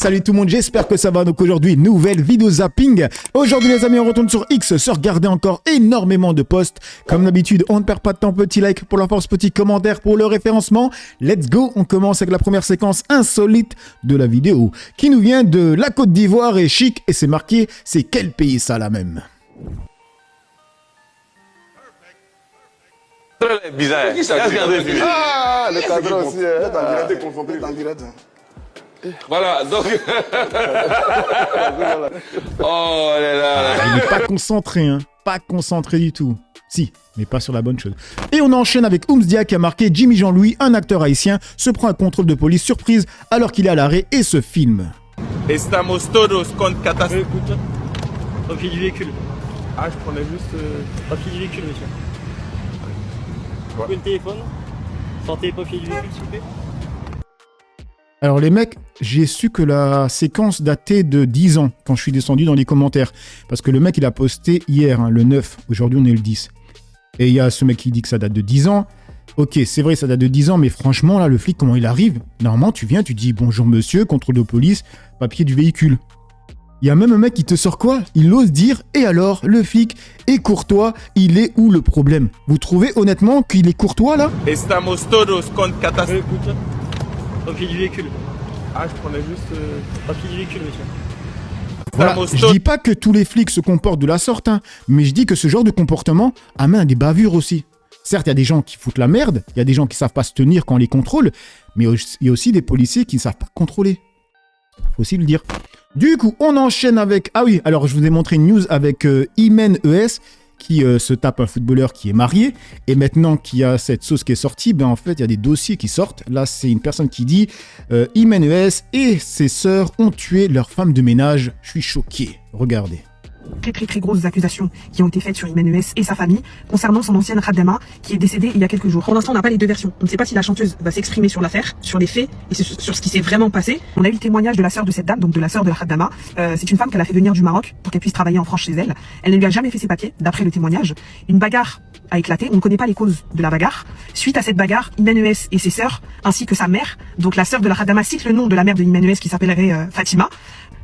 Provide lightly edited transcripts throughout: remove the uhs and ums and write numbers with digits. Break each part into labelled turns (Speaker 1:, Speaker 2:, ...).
Speaker 1: Salut tout le monde, j'espère que ça va. Donc aujourd'hui, nouvelle vidéo zapping. Aujourd'hui les amis, on retourne sur X, se regarder encore énormément de posts. Comme d'habitude, on ne perd pas de temps, petit like pour la force, petit commentaire pour le référencement. Let's go, on commence avec la première séquence insolite de la vidéo, qui nous vient de la Côte d'Ivoire et chic, et c'est marqué, c'est quel pays ça là même?
Speaker 2: Bizarre.
Speaker 3: Ah, le cadre aussi. T'es concentré dans le direct.
Speaker 2: Voilà, donc. Oh là là.
Speaker 1: Il n'est pas concentré, hein. Pas concentré du tout. Si, mais pas sur la bonne chose. Et on enchaîne avec Oumsdia qui a marqué Jimmy Jean-Louis, un acteur haïtien, se prend un contrôle de police surprise alors qu'il est à l'arrêt et se filme.
Speaker 4: Estamos todos con catastrophe.
Speaker 5: Écoute, papier du véhicule.
Speaker 4: Ah, je prenais juste.
Speaker 5: Papier du véhicule, monsieur. Vous pouvez le téléphone. Sortez les papiers du véhicule, s'il vous plaît.
Speaker 1: Alors les mecs, j'ai su que la séquence datait de 10 ans quand je suis descendu dans les commentaires. Parce que le mec, il a posté hier, hein, le 9. Aujourd'hui, on est le 10. Et il y a ce mec qui dit que ça date de 10 ans. Ok, c'est vrai, ça date de 10 ans, mais franchement, là, le flic, comment il arrive? Normalement, tu viens, tu dis « Bonjour monsieur, contrôle de police, papier du véhicule ». Il y a même un mec qui te sort quoi? Il ose dire « Et alors, le flic est courtois, il est où le problème ?» Vous trouvez honnêtement qu'il est courtois, là?
Speaker 4: Estamos todos con catastrophe.
Speaker 5: Écoute, papier du véhicule.
Speaker 4: Ah, je prenais juste.
Speaker 5: Papier du véhicule, monsieur.
Speaker 1: Voilà, je dis pas que tous les flics se comportent de la sorte, hein, mais je dis que ce genre de comportement amène à des bavures aussi. Certes, il y a des gens qui foutent la merde, il y a des gens qui savent pas se tenir quand on les contrôle, mais il y a aussi des policiers qui ne savent pas contrôler. Faut aussi le dire. Du coup, on enchaîne avec... Ah oui, alors je vous ai montré une news avec Imen ES, qui se tape un footballeur qui est marié, et maintenant qu'il y a cette sauce qui est sortie, ben en fait, il y a des dossiers qui sortent. Là, c'est une personne qui dit Imen ES et ses sœurs ont tué leur femme de ménage. Je suis choqué. Regardez.
Speaker 6: Très grosses accusations qui ont été faites sur Imen ES et sa famille concernant son ancienne Khaddama qui est décédée il y a quelques jours. Pour l'instant, on n'a pas les deux versions. On ne sait pas si la chanteuse va s'exprimer sur l'affaire, sur les faits et sur ce qui s'est vraiment passé. On a eu le témoignage de la sœur de cette dame, donc de la sœur de la Khaddama. C'est une femme qu'elle a fait venir du Maroc pour qu'elle puisse travailler en France chez elle. Elle ne lui a jamais fait ses papiers, d'après le témoignage. Une bagarre a éclaté. On ne connaît pas les causes de la bagarre. Suite à cette bagarre, Imen ES et ses sœurs, ainsi que sa mère, donc la sœur de la Khaddama cite le nom de la mère de Imen ES qui s'appellerait Fatima.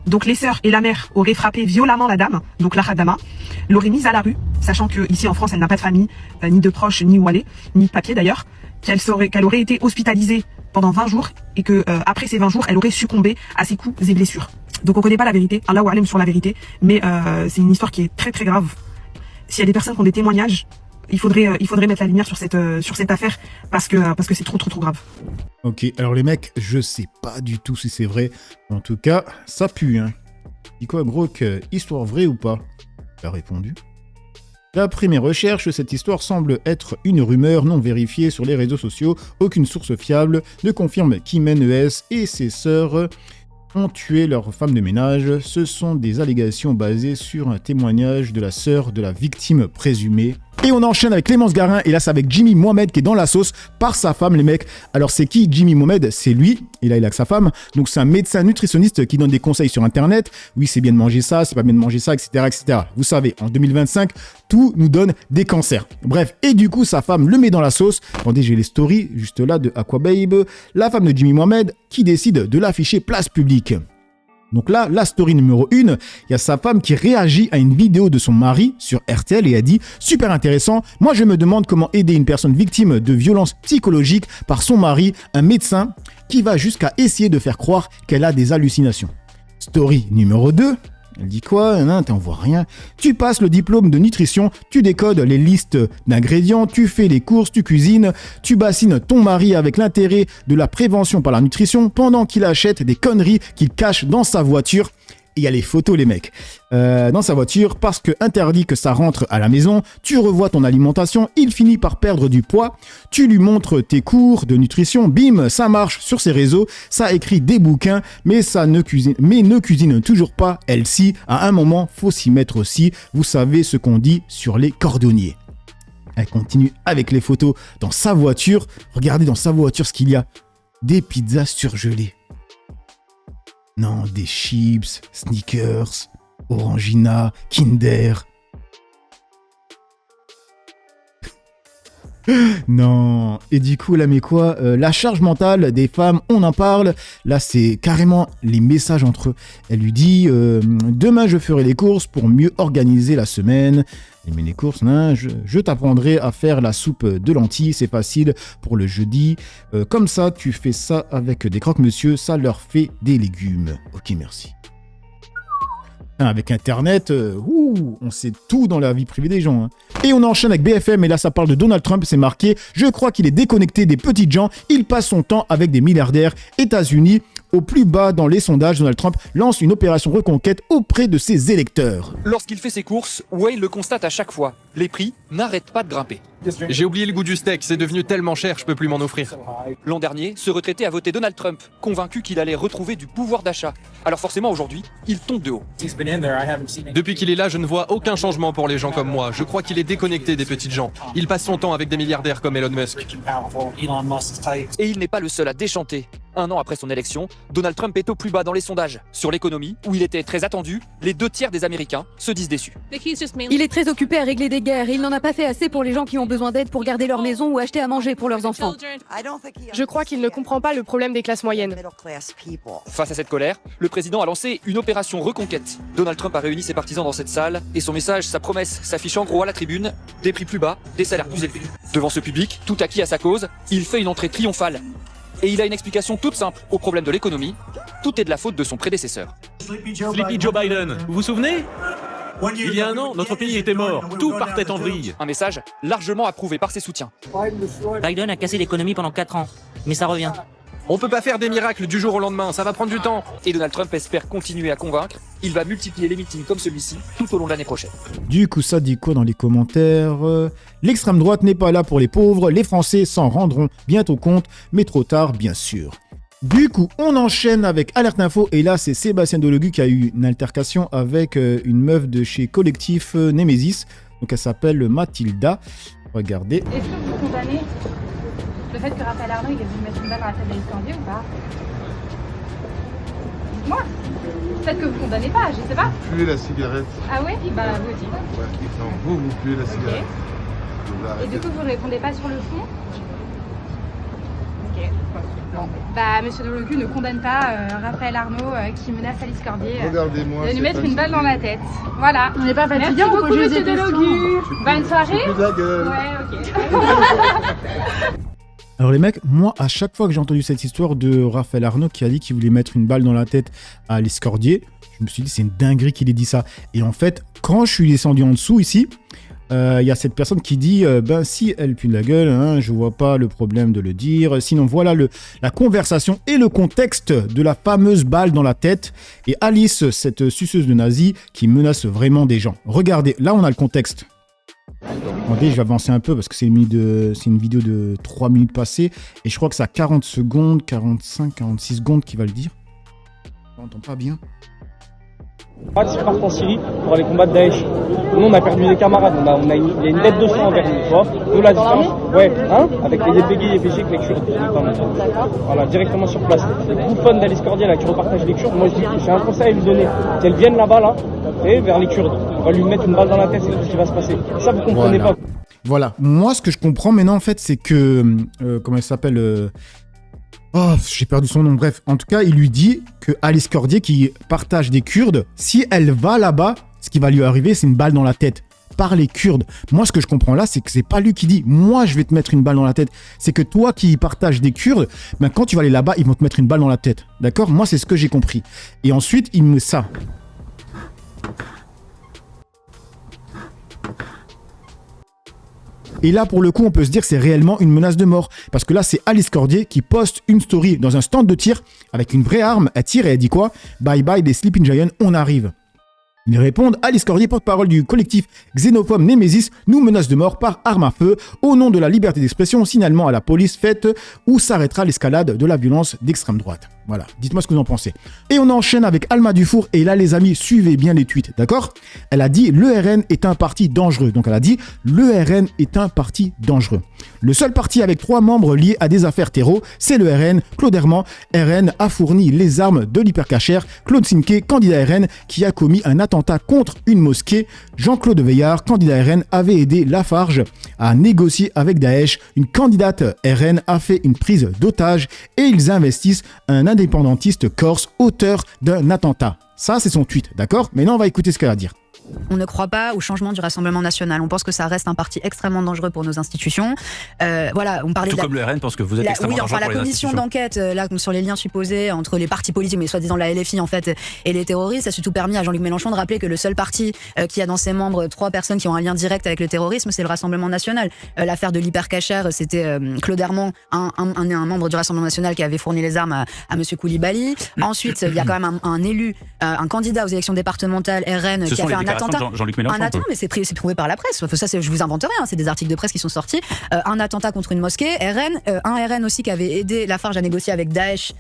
Speaker 6: Donc les sœurs et la mère auraient frappé violemment la dame, donc la Khaddama, l'auraient mise à la rue, sachant que ici en France elle n'a pas de famille, ni de proches, ni où aller, ni de papier d'ailleurs, qu'elle aurait été hospitalisée pendant 20 jours et que après ces 20 jours elle aurait succombé à ses coups et blessures. Donc on connaît pas la vérité, Allahu Alem sur la vérité, mais c'est une histoire qui est très grave. S'il y a des personnes qui ont des témoignages, il faudrait mettre la lumière sur cette affaire parce que c'est trop grave.
Speaker 1: Ok, alors les mecs, je sais pas du tout si c'est vrai. En tout cas, ça pue, hein. Dis quoi, gros, que histoire vraie ou pas? Il a répondu. D'après mes recherches, cette histoire semble être une rumeur non vérifiée sur les réseaux sociaux. Aucune source fiable ne confirme qu'Imen ES et ses sœurs ont tué leur femme de ménage. Ce sont des allégations basées sur un témoignage de la sœur de la victime présumée. Et on enchaîne avec Clémence Garin, et là c'est avec Jimmy Mohamed qui est dans la sauce par sa femme, les mecs. Alors c'est qui Jimmy Mohamed? C'est lui, et là il a que sa femme. Donc c'est un médecin nutritionniste qui donne des conseils sur internet. Oui, c'est bien de manger ça, c'est pas bien de manger ça, etc. etc. Vous savez, en 2025, tout nous donne des cancers. Bref, et du coup sa femme le met dans la sauce. Attendez, j'ai les stories juste là de Aquababe, la femme de Jimmy Mohamed qui décide de l'afficher place publique. Donc là, la story numéro 1, il y a sa femme qui réagit à une vidéo de son mari sur RTL et a dit « Super intéressant, moi je me demande comment aider une personne victime de violences psychologiques par son mari, un médecin, qui va jusqu'à essayer de faire croire qu'elle a des hallucinations. » Story numéro 2, elle dit quoi? Non, t'en vois rien. Tu passes le diplôme de nutrition, tu décodes les listes d'ingrédients, tu fais les courses, tu cuisines, tu bassines ton mari avec l'intérêt de la prévention par la nutrition pendant qu'il achète des conneries qu'il cache dans sa voiture. Et il y a les photos, les mecs. Dans sa voiture, parce que interdit que ça rentre à la maison, tu revois ton alimentation, il finit par perdre du poids, tu lui montres tes cours de nutrition, bim, ça marche sur ses réseaux, ça écrit des bouquins, mais ne cuisine toujours pas, elle si, à un moment, faut s'y mettre aussi, vous savez ce qu'on dit sur les cordonniers. Elle continue avec les photos dans sa voiture, regardez dans sa voiture ce qu'il y a, des pizzas surgelées. Non, des chips, Snickers, Orangina, Kinder. Non. Et du coup, là, mais quoi la charge mentale des femmes, on en parle. Là, c'est carrément les messages entre eux. Elle lui dit demain, je ferai les courses pour mieux organiser la semaine. Mais les courses, hein, je t'apprendrai à faire la soupe de lentilles, c'est facile pour le jeudi. Comme ça, tu fais ça avec des croque-monsieur, ça leur fait des légumes. Ok, merci. Avec Internet, on sait tout dans la vie privée des gens. Hein. Et on enchaîne avec BFM, et là ça parle de Donald Trump, c'est marqué « Je crois qu'il est déconnecté des petites gens, il passe son temps avec des milliardaires. États-Unis, au plus bas dans les sondages, Donald Trump lance une opération reconquête auprès de ses électeurs. »
Speaker 7: Lorsqu'il fait ses courses, Wayne le constate à chaque fois. Les prix n'arrêtent pas de grimper.
Speaker 8: J'ai oublié le goût du steak, c'est devenu tellement cher, je peux plus m'en offrir.
Speaker 7: L'an dernier, ce retraité a voté Donald Trump, convaincu qu'il allait retrouver du pouvoir d'achat. Alors forcément, aujourd'hui, il tombe de haut.
Speaker 8: Depuis qu'il est là, je ne vois aucun changement pour les gens comme moi. Je crois qu'il est déconnecté des petites gens. Il passe son temps avec des milliardaires comme Elon Musk.
Speaker 7: Et il n'est pas le seul à déchanter. Un an après son élection, Donald Trump est au plus bas dans les sondages. Sur l'économie, où il était très attendu, les 2/3 des Américains se disent déçus.
Speaker 9: Il est très occupé à régler des guerres et il n'en a pas fait assez pour les gens qui ont besoin d'aide pour garder leur maison ou acheter à manger pour leurs enfants.
Speaker 10: Je crois qu'il ne comprend pas le problème des classes moyennes.
Speaker 7: Face à cette colère, le président a lancé une opération reconquête. Donald Trump a réuni ses partisans dans cette salle et son message, sa promesse, s'affiche en gros à la tribune, des prix plus bas, des salaires plus élevés. Devant ce public, tout acquis à sa cause, il fait une entrée triomphale. Et il a une explication toute simple au problème de l'économie. Tout est de la faute de son prédécesseur.
Speaker 11: Sleepy Joe Biden, vous vous souvenez ? Il y a un an, notre pays était mort, tout partait en vrille.
Speaker 7: Un message largement approuvé par ses soutiens.
Speaker 12: Biden a cassé l'économie pendant 4 ans, mais ça revient.
Speaker 8: On peut pas faire des miracles du jour au lendemain, ça va prendre du temps.
Speaker 7: Et Donald Trump espère continuer à convaincre. Il va multiplier les meetings comme celui-ci tout au long de l'année prochaine.
Speaker 1: Du coup, ça dit quoi dans les commentaires L'extrême droite n'est pas là pour les pauvres, les Français s'en rendront bientôt compte, mais trop tard, bien sûr. Du coup, on enchaîne avec Alerte Info, et là, c'est Sébastien Delogu qui a eu une altercation avec une meuf de chez Collectif Nemesis. Donc, elle s'appelle Mathilda. Regardez.
Speaker 13: Est-ce que vous condamnez le fait que Raphaël Arnaud, il est venu mettre une balle dans la tête d'Alice Cordier ou pas? Dites-moi. Peut-être que vous condamnez pas, je sais pas.
Speaker 3: Puez la cigarette.
Speaker 13: Ah ouais? Bah, vous aussi.
Speaker 3: Ouais. Non, vous puez la cigarette.
Speaker 13: Okay. Et du coup, vous répondez pas sur le fond? Ok. Bon. Bah, monsieur Delogu ne condamne pas Raphaël Arnaud qui menace Alice Cordier
Speaker 3: Regardez-moi,
Speaker 13: de lui mettre une balle dans la tête. Voilà.
Speaker 10: On n'est pas fatigué,
Speaker 13: merci beaucoup, monsieur Delogu. Bonne soirée.
Speaker 3: C'est plus la gueule.
Speaker 13: Ouais, ok.
Speaker 1: Alors les mecs, moi, à chaque fois que j'ai entendu cette histoire de Raphaël Arnaud qui a dit qu'il voulait mettre une balle dans la tête à Alice Cordier, je me suis dit, c'est une dinguerie qu'il ait dit ça. Et en fait, quand je suis descendu en dessous ici, il y a cette personne qui dit ben si elle pue de la gueule, hein, je vois pas le problème de le dire. Sinon voilà la conversation et le contexte de la fameuse balle dans la tête et Alice, cette suceuse de nazi qui menace vraiment des gens. Regardez, là on a le contexte. Attendez, je vais avancer un peu parce que c'est une vidéo de 3 minutes passées et je crois que c'est à 40 secondes, 45, 46 secondes qui va le dire. On n'entend pas bien.
Speaker 5: Ils partent en Syrie pour aller combattre Daesh. Nous, on a perdu des camarades, il y a une tête de sang envers nous, tu vois. Nous, la différence, ouais, hein, avec les YPG, YPG, avec les Kurdes, notamment. Voilà, directement sur place. Les bouffonnes d'Alice Cordier, là, qui repartagent les Kurdes, moi, je dis, j'ai un conseil à lui donner. Qu'elle vienne là-bas, là, et vers les Kurdes. On va lui mettre une balle dans la tête, c'est tout ce qui va se passer. Ça, vous comprenez pas.
Speaker 1: Voilà, moi, ce que je comprends maintenant, en fait, c'est que, comment elle s'appelle Oh, j'ai perdu son nom. Bref, en tout cas, il lui dit que Alice Cordier, qui partage des Kurdes, si elle va là-bas, ce qui va lui arriver, c'est une balle dans la tête par les Kurdes. Moi, ce que je comprends là, c'est que c'est pas lui qui dit « Moi, je vais te mettre une balle dans la tête ». C'est que toi qui partages des Kurdes, ben, quand tu vas aller là-bas, ils vont te mettre une balle dans la tête. D'accord? Moi, c'est ce que j'ai compris. Et ensuite, il me... Ça. Et là, pour le coup, on peut se dire que c'est réellement une menace de mort. Parce que là, c'est Alice Cordier qui poste une story dans un stand de tir avec une vraie arme. Elle tire et elle dit quoi? Bye bye des Sleeping Giants, on arrive. Ils répondent, Alice Cordier, porte-parole du collectif xénophobe Nemesis, nous menace de mort par arme à feu. Au nom de la liberté d'expression, signalement à la police, faites où s'arrêtera l'escalade de la violence d'extrême droite. Voilà, dites-moi ce que vous en pensez. Et on enchaîne avec Alma Dufour, et là les amis, suivez bien les tweets, d'accord? Elle a dit « Le RN est un parti dangereux ». Donc elle a dit « Le RN est un parti dangereux ». Le seul parti avec 3 membres liés à des affaires terreau, c'est le RN. Claude Herman, RN, a fourni les armes de l'hypercachère. Claude Simke, candidat RN, qui a commis un attentat contre une mosquée. Jean-Claude Veillard, candidat RN, avait aidé Lafarge à négocier avec Daesh. Une candidate RN a fait une prise d'otage et ils investissent un indépendantiste corse, auteur d'un attentat. Ça, c'est son tweet, d'accord? Maintenant, on va écouter ce qu'elle a à dire.
Speaker 14: On ne croit pas au changement du Rassemblement national. On pense que ça reste un parti extrêmement dangereux pour nos institutions. Voilà, on parlait
Speaker 15: tout comme le RN pense que vous êtes extrêmement dangereux pour les institutions.
Speaker 14: La commission d'enquête, là, sur les liens supposés entre les partis politiques, mais soi-disant la LFI en fait, et les terroristes, a surtout permis à Jean-Luc Mélenchon de rappeler que le seul parti qui a dans ses membres 3 personnes qui ont un lien direct avec le terrorisme, c'est le Rassemblement national. L'affaire de l'hypercachère, c'était Claude Herman, un membre du Rassemblement national qui avait fourni les armes à Monsieur Koulibaly. Ensuite, il y a quand même un élu, un candidat aux élections départementales RN qui a fait un attentat.
Speaker 15: Jean-Luc Mélenchon.
Speaker 14: Un attentat, mais c'est prouvé par la presse. Ça, je vous invente rien. C'est des articles de presse qui sont sortis. Un attentat contre une mosquée, RN, un RN aussi qui avait aidé Lafarge à négocier avec Daesh,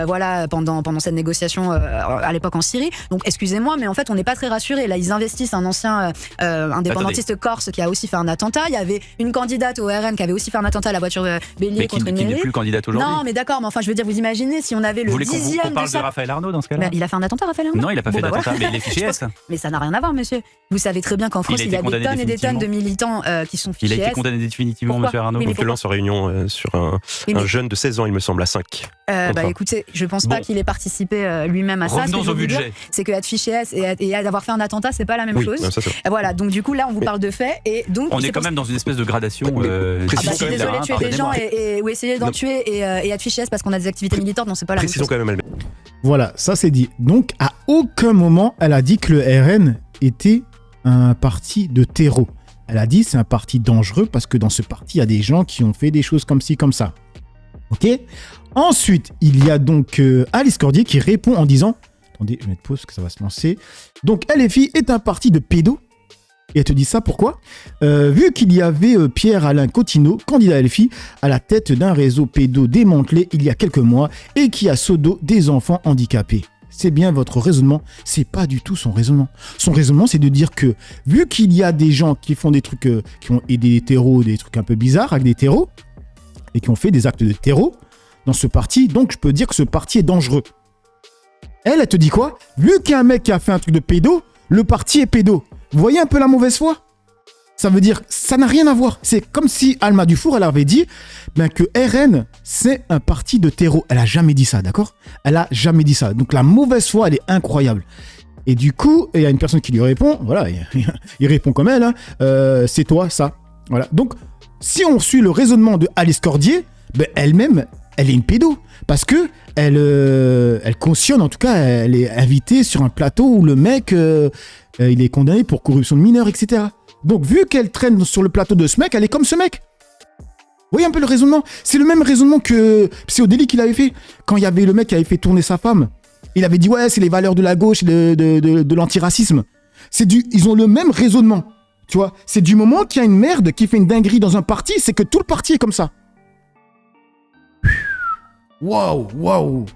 Speaker 14: voilà, pendant cette négociation à l'époque en Syrie. Donc, excusez-moi, mais en fait, on n'est pas très rassurés. Là, ils investissent un ancien indépendantiste corse qui a aussi fait un attentat. Il y avait une candidate au RN qui avait aussi fait un attentat à la voiture bélier contre une mairie.
Speaker 15: Qui n'est plus candidate aujourd'hui.
Speaker 14: Non, mais d'accord, mais enfin, je veux dire, vous imaginez si on avait le 10e.
Speaker 15: On parle de Raphaël Arnaud dans ce cas-là.
Speaker 14: Il a fait un attentat, Raphaël Arnaud?
Speaker 15: Non, il n'a pas fait d'attentat, mais il est fiché S.
Speaker 14: Mais ça n'a rien à voir, monsieur. Vous savez très bien qu'en France, il y a des tonnes et des tonnes de militants qui sont fichés.
Speaker 15: Il a été condamné définitivement, monsieur Arnaud.
Speaker 16: Une violence en réunion sur un jeune de 16 ans, il me semble, à 5.
Speaker 14: Écoutez, je pense pas qu'il ait participé lui-même à ça.
Speaker 15: Revenons au budget.
Speaker 14: C'est que être fiché S et d'avoir fait un attentat, c'est pas la même chose.
Speaker 16: Non, ça,
Speaker 14: voilà, donc du coup, là, on vous parle de faits. Et donc,
Speaker 15: on est quand même dans une espèce de gradation.
Speaker 14: Je suis désolé, tuer des gens ou essayer d'en tuer et être fiché S parce qu'on a des activités militantes, non, c'est pas la même chose.
Speaker 16: Précisons quand même.
Speaker 1: Voilà, ça c'est dit. Donc, à aucun moment, elle a dit que le RN était un parti de terreau. Elle a dit c'est un parti dangereux parce que dans ce parti, il y a des gens qui ont fait des choses comme ci, comme ça. Ok? Ensuite, il y a donc Alice Cordier qui répond en disant... Attendez, je vais mettre pause parce que ça va se lancer. Donc, LFI est un parti de pédos. Et elle te dit ça pourquoi? Vu qu'il y avait Pierre-Alain Cotineau, candidat LFI, à la tête d'un réseau pédo démantelé il y a quelques mois et qui a sodo des enfants handicapés. C'est bien votre raisonnement, c'est pas du tout son raisonnement. Son raisonnement, c'est de dire que, vu qu'il y a des gens qui font des trucs, qui ont aidé des terreaux, des trucs un peu bizarres avec des terreaux, et qui ont fait des actes de terreau dans ce parti, donc je peux dire que ce parti est dangereux. Elle te dit quoi? Vu qu'il y a un mec qui a fait un truc de pédo, le parti est pédo. Vous voyez un peu la mauvaise foi? Ça veut dire, ça n'a rien à voir. C'est comme si Alma Dufour, elle avait dit que RN, c'est un parti de terreau. Elle a jamais dit ça, d'accord? Elle a jamais dit ça. Donc la mauvaise foi, elle est incroyable. Et du coup, il y a une personne qui lui répond, voilà, il répond comme elle, c'est toi, ça. Voilà. Donc, si on suit le raisonnement de Alice Cordier, elle-même, elle est une pédo. Parce que elle cautionne, en tout cas, elle est invitée sur un plateau où le mec, il est condamné pour corruption de mineurs, etc. Donc, vu qu'elle traîne sur le plateau de ce mec, elle est comme ce mec. Vous voyez un peu le raisonnement? C'est le même raisonnement que Psyodélie qu'il avait fait. Quand il y avait le mec qui avait fait tourner sa femme, il avait dit, ouais, c'est les valeurs de la gauche et de l'antiracisme. Ils ont le même raisonnement. Tu vois? C'est du moment qu'il y a une merde qui fait une dinguerie dans un parti, c'est que tout le parti est comme ça. Waouh.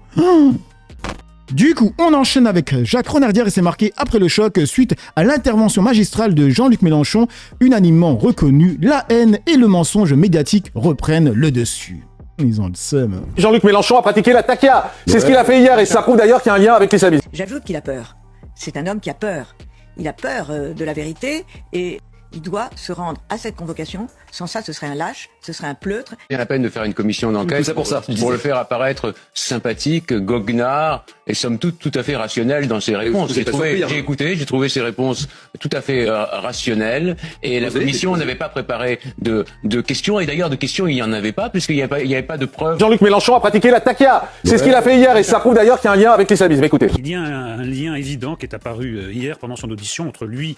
Speaker 1: Du coup, on enchaîne avec Jacques Renardière et c'est marqué après le choc, suite à l'intervention magistrale de Jean-Luc Mélenchon, unanimement reconnu, la haine et le mensonge médiatique reprennent le dessus. Ils ont le seum.
Speaker 17: Jean-Luc Mélenchon a pratiqué la takia. C'est ce qu'il a fait hier et ça prouve d'ailleurs qu'il y a un lien avec l'islamisme.
Speaker 18: J'ajoute qu'il a peur. C'est un homme qui a peur. Il a peur de la vérité et il doit se rendre à cette convocation. Sans ça, ce serait un lâche, ce serait un pleutre.
Speaker 19: Il y a la peine de faire une commission d'enquête pour le faire apparaître sympathique, goguenard et somme toute tout à fait rationnel dans ses réponses. J'ai trouvé ses réponses tout à fait rationnelles et la commission n'avait pas préparé de questions et d'ailleurs de questions il n'y en avait pas puisqu'il n'y avait pas de preuves.
Speaker 17: Jean-Luc Mélenchon a pratiqué la takia. C'est ce qu'il a fait hier et ça prouve d'ailleurs qu'il y a un lien avec l'islamisme. Écoutez.
Speaker 20: Il y a un lien évident qui est apparu hier pendant son audition entre lui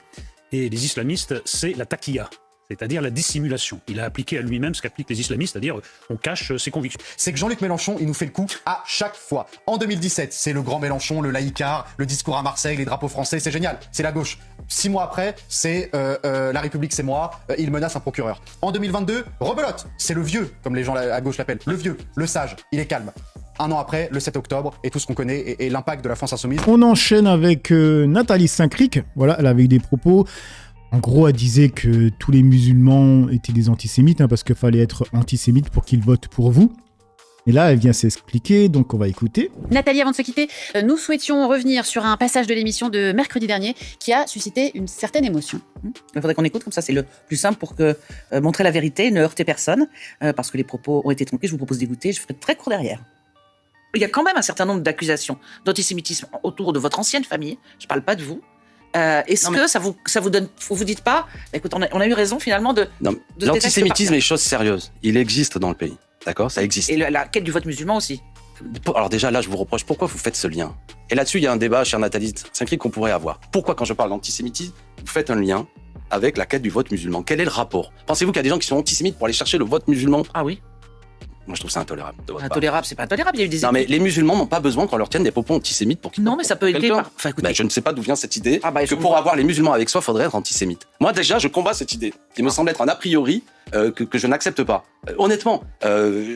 Speaker 20: et les islamistes, c'est la taquilla, c'est-à-dire la dissimulation. Il a appliqué à lui-même ce qu'appliquent les islamistes, c'est-à-dire on cache ses convictions.
Speaker 21: C'est que Jean-Luc Mélenchon, il nous fait le coup à chaque fois. En 2017, c'est le grand Mélenchon, le laïcard, le discours à Marseille, les drapeaux français, c'est génial, c'est la gauche. 6 mois après, c'est la République, c'est moi, il menace un procureur. En 2022, rebelote, c'est le vieux, comme les gens à gauche l'appellent, le vieux, le sage, il est calme. un an après, le 7 octobre, et tout ce qu'on connaît, et l'impact de la France insoumise.
Speaker 1: On enchaîne avec Nathalie Saint-Cric. Voilà, elle avait eu des propos. En gros, elle disait que tous les musulmans étaient des antisémites, parce qu'il fallait être antisémite pour qu'ils votent pour vous. Et là, elle vient s'expliquer, donc on va écouter.
Speaker 2: Nathalie, avant de se quitter, nous souhaitions revenir sur un passage de l'émission de mercredi dernier qui a suscité une certaine émotion.
Speaker 22: Il faudrait qu'on écoute, comme ça c'est le plus simple pour que montrer la vérité, ne heurter personne, parce que les propos ont été tronqués, je vous propose d'écouter, je ferai très court derrière. Il y a quand même un certain nombre d'accusations d'antisémitisme autour de votre ancienne famille, je parle pas de vous. Est-ce que ça vous donne, vous dites pas, écoute, on a eu raison finalement de
Speaker 23: l'antisémitisme est chose sérieuse, il existe dans le pays. D'accord, ça existe.
Speaker 22: Et la quête du vote musulman aussi.
Speaker 23: Alors déjà, là, je vous reproche, pourquoi vous faites ce lien? Et là-dessus, il y a un débat, chère Nathalie Saint-Cric, qu'on pourrait avoir. Pourquoi, quand je parle d'antisémitisme, vous faites un lien avec la quête du vote musulman? Quel est le rapport? Pensez-vous qu'il y a des gens qui sont antisémites pour aller chercher le vote musulman?
Speaker 22: Ah oui.
Speaker 23: Moi, je trouve ça intolérable.
Speaker 22: Intolérable, c'est pas intolérable. Il y a eu des.
Speaker 23: Non, mais les musulmans n'ont pas besoin qu'on leur tienne des propos antisémites pour qu'ils.
Speaker 22: Non, mais ça peut aider.
Speaker 23: Enfin, écoutez. Je ne sais pas d'où vient cette idée que pour avoir les musulmans avec soi, il faudrait être antisémite. Moi, déjà, je combats cette idée, qui me semble être un a priori que je n'accepte pas. Honnêtement.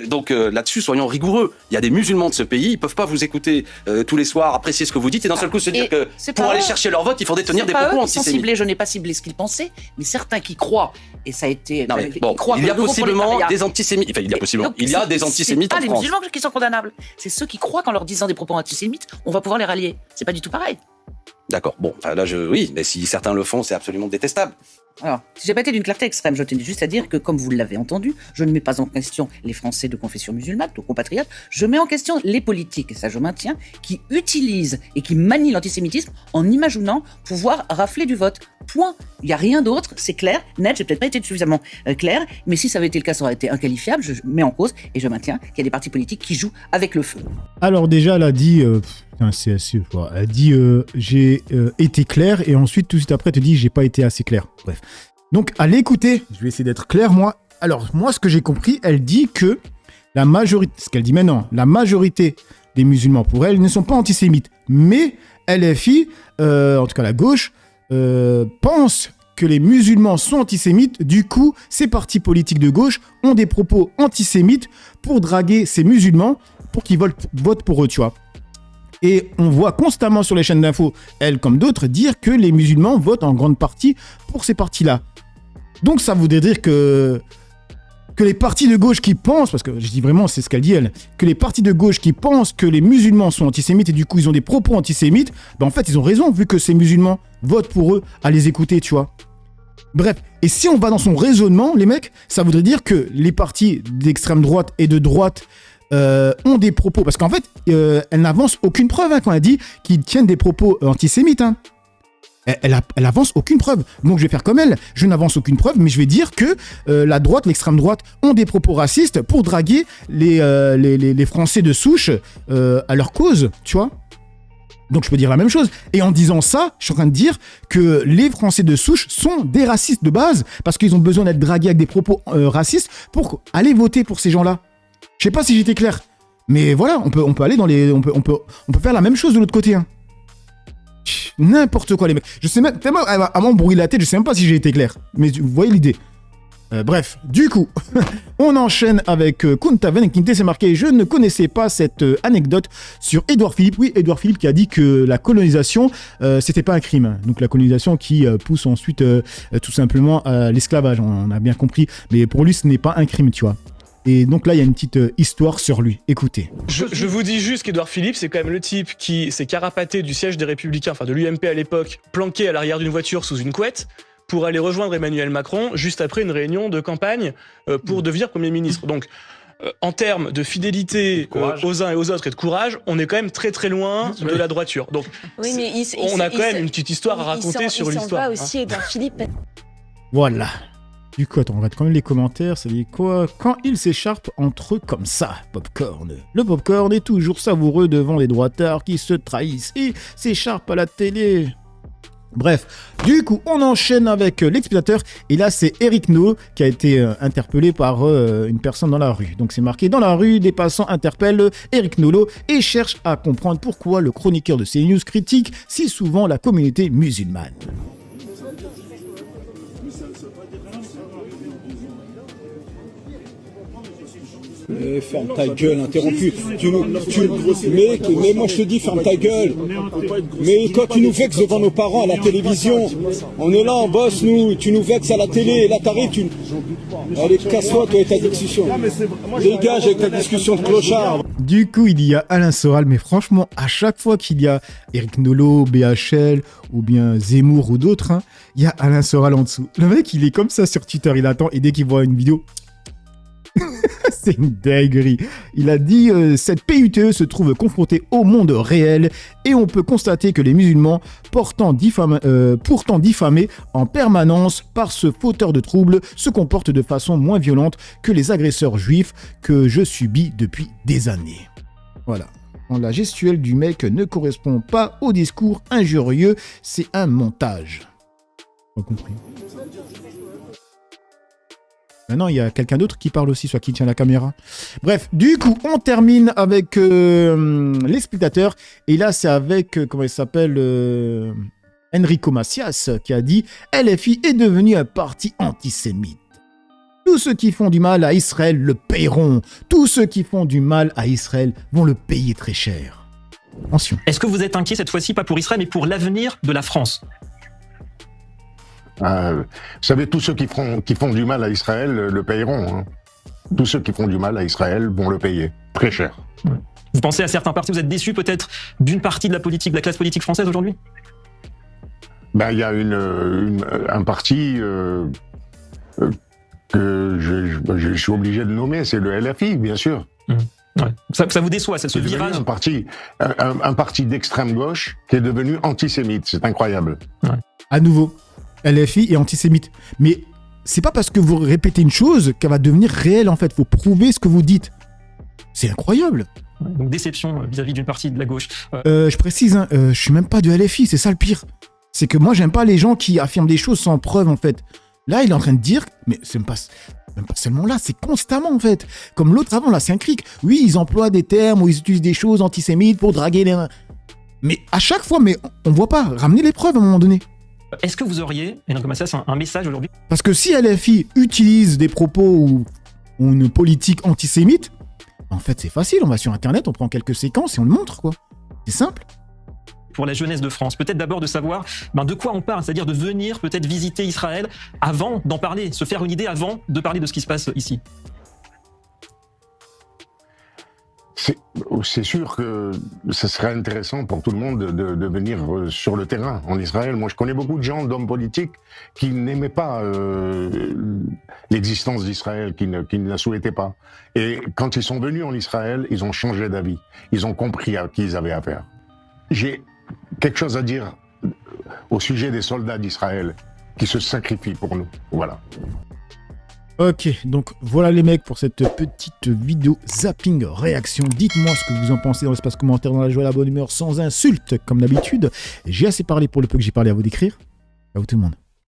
Speaker 23: Donc là-dessus, soyons rigoureux. Il y a des musulmans de ce pays, ils peuvent pas vous écouter tous les soirs, apprécier ce que vous dites et d'un seul coup se dire que pour aller chercher leur vote, il faudrait tenir des propos antisémites.
Speaker 22: Je n'ai pas ciblé ce qu'ils pensaient, mais certains qui croient, et ça a été.
Speaker 23: Non, mais bon, il y a possiblement des antisémites. Enfin, il y a des antisémites en France.
Speaker 22: Les musulmans qui sont condamnables. C'est ceux qui croient qu'en leur disant des propos antisémites, on va pouvoir les rallier. C'est pas du tout pareil.
Speaker 23: D'accord. Bon, enfin là, oui, mais si certains le font, c'est absolument détestable.
Speaker 22: Alors, si j'ai pas été d'une clarté extrême, je tenais juste à dire que, comme vous l'avez entendu, je ne mets pas en question les Français de confession musulmane, nos compatriotes, je mets en question les politiques, et ça je maintiens, qui utilisent et qui manient l'antisémitisme en imaginant pouvoir rafler du vote. Point. Il n'y a rien d'autre, c'est clair, net, j'ai peut-être pas été suffisamment clair, mais si ça avait été le cas, ça aurait été inqualifiable, je mets en cause et je maintiens qu'il y a des partis politiques qui jouent avec le feu.
Speaker 1: Alors déjà, elle a dit... c'est assez, elle dit j'ai été clair et ensuite tout de suite après elle te dit j'ai pas été assez clair. Bref. Donc à l'écouter, je vais essayer d'être clair moi. Alors moi ce que j'ai compris, elle dit que la majorité, ce qu'elle dit maintenant, la majorité des musulmans pour elle ne sont pas antisémites, mais LFI, en tout cas la gauche, pense que les musulmans sont antisémites. Du coup, ces partis politiques de gauche ont des propos antisémites pour draguer ces musulmans pour qu'ils votent pour eux, tu vois. Et on voit constamment sur les chaînes d'infos, elles comme d'autres, dire que les musulmans votent en grande partie pour ces partis-là. Donc ça voudrait dire que les partis de gauche qui pensent, parce que je dis vraiment, c'est ce qu'elle dit elle, que les partis de gauche qui pensent que les musulmans sont antisémites et du coup ils ont des propos antisémites, ben en fait ils ont raison vu que ces musulmans votent pour eux à les écouter, tu vois. Bref, et si on va dans son raisonnement, les mecs, ça voudrait dire que les partis d'extrême droite et de droite ont des propos, parce qu'en fait, elle n'avance aucune preuve quand elle dit qu'ils tiennent des propos antisémites. Elle avance aucune preuve. Donc je vais faire comme elle, je n'avance aucune preuve, mais je vais dire que la droite, l'extrême droite ont des propos racistes pour draguer les Français de souche à leur cause, tu vois. Donc je peux dire la même chose. Et en disant ça, je suis en train de dire que les Français de souche sont des racistes de base, parce qu'ils ont besoin d'être dragués avec des propos racistes pour aller voter pour ces gens-là. Je sais pas si j'étais clair, mais voilà, on peut aller dans les, on peut faire la même chose de l'autre côté. N'importe quoi les mecs. Je sais même tellement à m'embrouiller la tête, je sais même pas si j'ai été clair. Mais vous voyez l'idée. Bref, du coup, on enchaîne avec Kuntaven Kinte, c'est marqué. Je ne connaissais pas cette anecdote sur Édouard Philippe. Oui, Édouard Philippe qui a dit que la colonisation, c'était pas un crime. Donc la colonisation qui pousse ensuite tout simplement à l'esclavage. On a bien compris. Mais pour lui, ce n'est pas un crime, tu vois. Et donc là, il y a une petite histoire sur lui. Écoutez.
Speaker 5: Je vous dis juste qu'Édouard Philippe, c'est quand même le type qui s'est carapaté du siège des Républicains, enfin de l'UMP à l'époque, planqué à l'arrière d'une voiture sous une couette, pour aller rejoindre Emmanuel Macron juste après une réunion de campagne pour devenir Premier ministre. Donc, en termes de fidélité aux uns et aux autres et de courage, on est quand même très très loin de la droiture. Donc,
Speaker 24: oui, mais
Speaker 5: on a quand même une petite histoire à raconter sur l'histoire.
Speaker 24: Il s'en va aussi, Édouard Philippe.
Speaker 1: Voilà. Du coup, attends, on regarde quand même les commentaires. Ça dit quoi? Quand ils s'écharpent entre eux comme ça, Popcorn. Le popcorn est toujours savoureux devant les droitards qui se trahissent et s'écharpent à la télé. Bref, du coup, on enchaîne avec l'exploitateur. Et là, c'est Eric Nolot qui a été interpellé par une personne dans la rue. Donc, c'est marqué dans la rue, des passants interpellent Eric Nolot et cherchent à comprendre pourquoi le chroniqueur de CNews critique si souvent la communauté musulmane.
Speaker 4: Ferme ta gueule, interrompu. Mais moi je te dis, ferme ta gueule. Mais quand tu nous vexes devant nos parents à la télévision, on est là, on bosse nous, tu nous vexes à la télé, et là t'arrives, Allez, casse-toi, toi et ta discussion. Dégage avec ta discussion de clochard.
Speaker 1: Du coup, il y a Alain Soral, mais franchement, à chaque fois qu'il y a Eric Nolot, BHL, ou bien Zemmour ou d'autres, hein, il y a Alain Soral en dessous. Le mec, il est comme ça sur Twitter, il attend, et dès qu'il voit une vidéo... C'est une dinguerie. Il a dit cette PUTE se trouve confrontée au monde réel et on peut constater que les musulmans pourtant diffamés en permanence par ce fauteur de troubles se comportent de façon moins violente que les agresseurs juifs que je subis depuis des années. Voilà. La gestuelle du mec ne correspond pas au discours injurieux, c'est un montage. Pas compris. Maintenant, il y a quelqu'un d'autre qui parle aussi, soit qui tient la caméra. Bref, du coup, on termine avec les spectateurs. Et là, c'est avec, comment il s'appelle Enrico Macias, qui a dit « LFI est devenu un parti antisémite. Tous ceux qui font du mal à Israël le paieront. Tous ceux qui font du mal à Israël vont le payer très cher. » Attention.
Speaker 6: Est-ce que vous êtes inquiet cette fois-ci, pas pour Israël, mais pour l'avenir de la France ?
Speaker 9: Vous savez, tous ceux qui font du mal à Israël le payeront. Hein. Tous ceux qui font du mal à Israël vont le payer très cher.
Speaker 6: Vous pensez à certains partis, vous êtes déçus peut-être d'une partie de la politique, de la classe politique française aujourd'hui ?
Speaker 9: Il y a un parti que je suis obligé de nommer, c'est le LFI, bien sûr.
Speaker 6: Ouais. Ça vous déçoit, c'est ce virage.
Speaker 9: Un parti d'extrême gauche qui est devenu antisémite, c'est incroyable.
Speaker 6: Ouais.
Speaker 1: À nouveau, LFI est antisémite. Mais c'est pas parce que vous répétez une chose qu'elle va devenir réelle en fait. Faut prouver ce que vous dites. C'est incroyable.
Speaker 6: Ouais, donc déception vis-à-vis d'une partie de la gauche.
Speaker 1: Je précise, je suis même pas de LFI, c'est ça le pire. C'est que moi j'aime pas les gens qui affirment des choses sans preuve en fait. Là il est en train de dire, mais c'est même pas seulement là, c'est constamment en fait. Comme l'autre avant là, c'est un cric. Oui, ils emploient des termes où ils utilisent des choses antisémites pour draguer les... Mais à chaque fois, mais on voit pas. Ramenez les preuves à un moment donné.
Speaker 6: Est-ce que vous auriez, Enrico Macias, un message aujourd'hui ?
Speaker 1: Parce que si LFI utilise des propos ou une politique antisémite, en fait c'est facile, on va sur internet, on prend quelques séquences et on le montre quoi. C'est simple.
Speaker 6: Pour la jeunesse de France, peut-être d'abord de savoir de quoi on parle, c'est-à-dire de venir peut-être visiter Israël avant d'en parler, se faire une idée avant de parler de ce qui se passe ici.
Speaker 9: C'est sûr que ce serait intéressant pour tout le monde de venir sur le terrain en Israël. Moi, je connais beaucoup de gens, d'hommes politiques, qui n'aimaient pas l'existence d'Israël, qui ne la souhaitaient pas. Et quand ils sont venus en Israël, ils ont changé d'avis. Ils ont compris à qui ils avaient affaire. J'ai quelque chose à dire au sujet des soldats d'Israël qui se sacrifient pour nous. Voilà.
Speaker 1: Ok, donc voilà les mecs pour cette petite vidéo zapping réaction. Dites-moi ce que vous en pensez dans l'espace commentaire, dans la joie et la bonne humeur, sans insultes comme d'habitude. J'ai assez parlé pour le peu que j'ai parlé, à vous d'écrire. À vous tout le monde.